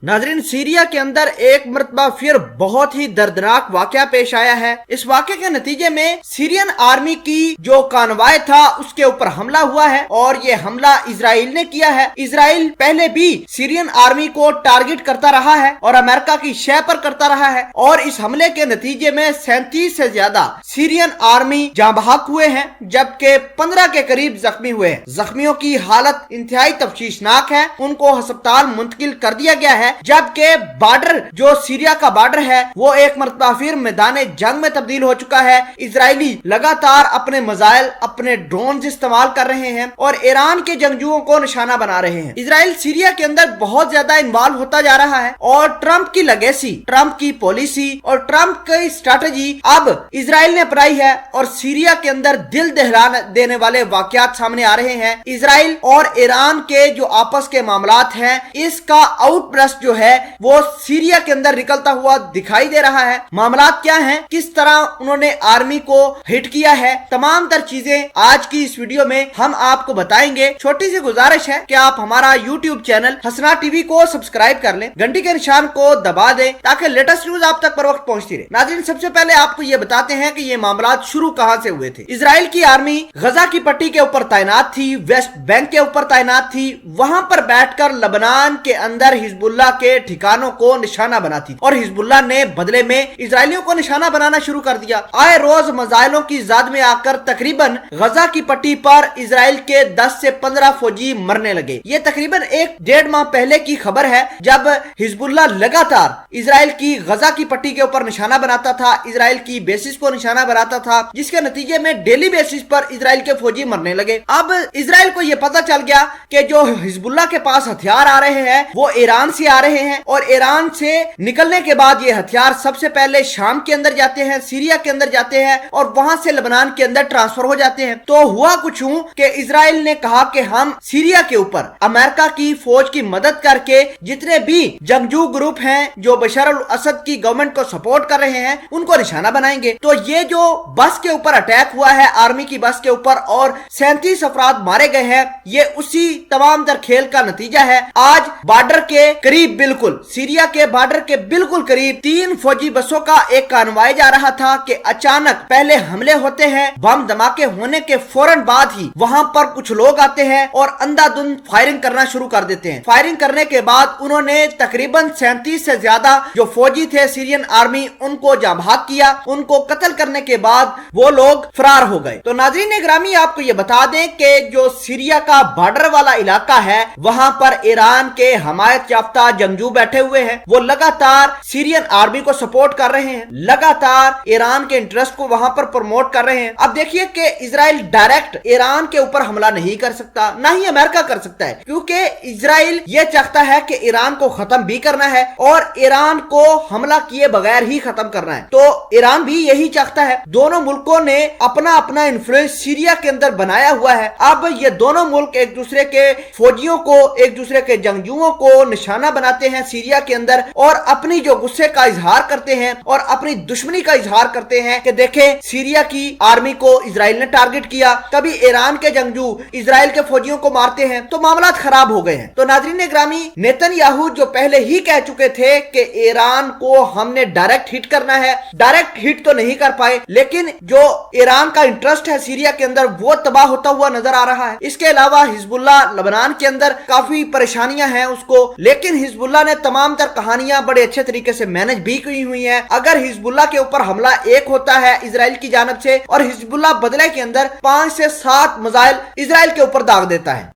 नाजरीन, सीरिया के अंदर एक मरतबा फिर बहुत ही दर्दनाक वाकया पेश आया है। इस वाकये के नतीजे में सीरियन आर्मी की जो कानवाय था उसके ऊपर हमला हुआ है और ये हमला इजराइल ने किया है। इजराइल पहले भी सीरियन आर्मी को टारगेट करता रहा है और अमेरिका की शह पर करता रहा है और इस हमले के नतीजे में 37 से ज्यादा सीरियन आर्मी जाँ बहक हुए हैं, जबकि 15 के करीब जख्मी हुए हैं। जख्मियों की हालत इंतहाई तफ्शीशनाक है, उनको अस्पताल मुंतकिल कर दिया गया है। जबकि बॉर्डर जो सीरिया का बॉर्डर है वो एक मरतबा फिर मैदान जंग में तब्दील हो चुका है। इजरायली लगातार अपने मिसाइल, अपने ड्रोन इस्तेमाल कर रहे हैं और ईरान के जंगजुओं को निशाना बना रहे हैं। इजराइल सीरिया के अंदर बहुत ज्यादा इन्वॉल्व होता जा रहा है और ट्रंप की लेगेसी, ट्रंप की पॉलिसी और ट्रंप की स्ट्रेटजी अब इजराइल ने अपनाई है और सीरिया के अंदर दिल दहला देने वाले वाकयात सामने आ रहे हैं। इजराइल और ईरान के जो आपस के मामलात हैं, इसका आउटब्रस्ट जो है वो सीरिया के अंदर निकलता हुआ दिखाई दे रहा है। मामलात क्या हैं, किस तरह उन्होंने आर्मी को हिट किया है, तमाम तर चीजें आज की इस वीडियो में हम आपको बताएंगे। छोटी सी गुजारिश है कि आप हमारा यूट्यूब चैनल हसना टीवी को सब्सक्राइब कर लें, घंटी के निशान को दबा दें ताकि लेटेस्ट न्यूज आप तक पर वक्त पहुंचती रहे। नाज़रीन, सबसे पहले आपको ये बताते हैं कि ये मामलात शुरू कहां से हुए थे। इजराइल की आर्मी गजा की पट्टी के ऊपर तैनात थी, वेस्ट बैंक के ऊपर तैनात थी, वहां पर बैठकर लबनान के अंदर हिजबुल्लाह के ठिकानों को निशाना बनाती और हिजबुल्लाह ने बदले में इजरायलियों को निशाना बनाना शुरू कर दिया। आए रोज मिसाइलों की जाद में आकर तकरीबन गजा की पट्टी पर इजराइल के 10 से 15 फौजी मरने लगे। ये तकरीबन 1-1.5 माह पहले की खबर है, जब हिजबुल्लाह लगातार इजराइल की गजा की पट्टी के ऊपर निशाना बनाता था, इजराइल की बेसिस को निशाना बनाता था, जिसके नतीजे में डेली बेसिस पर इजराइल के फौजी मरने लगे। अब इजराइल को यह पता चल गया कि जो हिजबुल्लाह के पास हथियार आ रहे हैं वो ईरान से आ रहे हैं और ईरान से निकलने के बाद ये हथियार सबसे पहले शाम के अंदर जाते हैं, सीरिया के अंदर जाते हैं और वहां से लेबनान के अंदर ट्रांसफर हो जाते हैं। तो हुआ कुछ यूं कि इजराइल ने कहा कि हम सीरिया के ऊपर अमेरिका की फौज की मदद करके जितने भी जंगजू ग्रुप हैं जो बशर अल असद की गवर्नमेंट को सपोर्ट कर रहे हैं उनको निशाना बनाएंगे। तो ये जो बस के ऊपर अटैक हुआ है, आर्मी की बस के ऊपर, और 37 अफराद मारे गए हैं, ये उसी तमाम दर खेल का नतीजा है। आज बॉर्डर के करीब, बिल्कुल सीरिया के बॉर्डर के बिल्कुल करीब 3 फौजी बसों का एक कानवाय जा रहा था कि अचानक पहले हमले होते हैं, बम धमाके होने के फौरन बाद ही वहां पर कुछ लोग आते हैं और अंधाधुंध फायरिंग करना शुरू कर देते हैं। फायरिंग करने के बाद उन्होंने तकरीबन 37 से ज्यादा जो फौजी थे सीरियन आर्मी, उनको जाँ बहक किया। उनको कत्ल करने के बाद वो लोग फरार हो गए। तो नाज़रीन ग्रामी, आपको ये बता दें कि जो सीरिया का बॉर्डर वाला इलाका है वहां पर ईरान के हमायत याफ्ता जंगजू बैठे हुए हैं, वो लगातार सीरियन आर्मी को सपोर्ट कर रहे हैं, लगातार ईरान के इंटरेस्ट को वहां पर प्रमोट कर रहे हैं। अब देखिए कि इजराइल डायरेक्ट ईरान के ऊपर हमला नहीं कर सकता, ना ही अमेरिका कर सकता है, क्योंकि इजराइल ये चाहता है कि ईरान को खत्म भी करना है और ईरान को हमला किए बगैर ही खत्म करना है। तो ईरान भी यही चाहता है। दोनों मुल्कों ने अपना अपना इन्फ्लुएंस सीरिया के अंदर बनाया हुआ है। अब ये दोनों मुल्क एक दूसरे के फौजियों को, एक दूसरे के जंगजुओं को निशाना बनाते हैं सीरिया के अंदर और अपनी जो गुस्से का इजहार करते हैं और अपनी दुश्मनी का इजहार करते हैं कि देखें सीरिया की आर्मी को इजराइल ने टारगेट किया, कभी ईरान के जंगजू इजराइल के फौजियों को मारते हैं, तो मामला खराब हो गए हैं। तो नाज़रीन ग्रामी, नेतन्याहू जो पहले ही कह चुके थे कि ईरान को हमने डायरेक्ट हिट करना है, डायरेक्ट हिट तो नहीं कर पाए, लेकिन जो ईरान का इंटरेस्ट है सीरिया के अंदर वो तबाह होता हुआ नजर आ रहा है। इसके अलावा हिजबुल्लाह लेबनान के अंदर काफी परेशानियां हैं उसको, लेकिन हिजबुल्लाह ने तमाम तर कहानियां बड़े अच्छे तरीके से मैनेज भी की हुई हैं। अगर हिजबुल्लाह के ऊपर हमला एक होता है इजराइल की जानिब से और हिजबुल्लाह बदले के अंदर 5 से 7 मिसाइल इजराइल के ऊपर दाग देता है,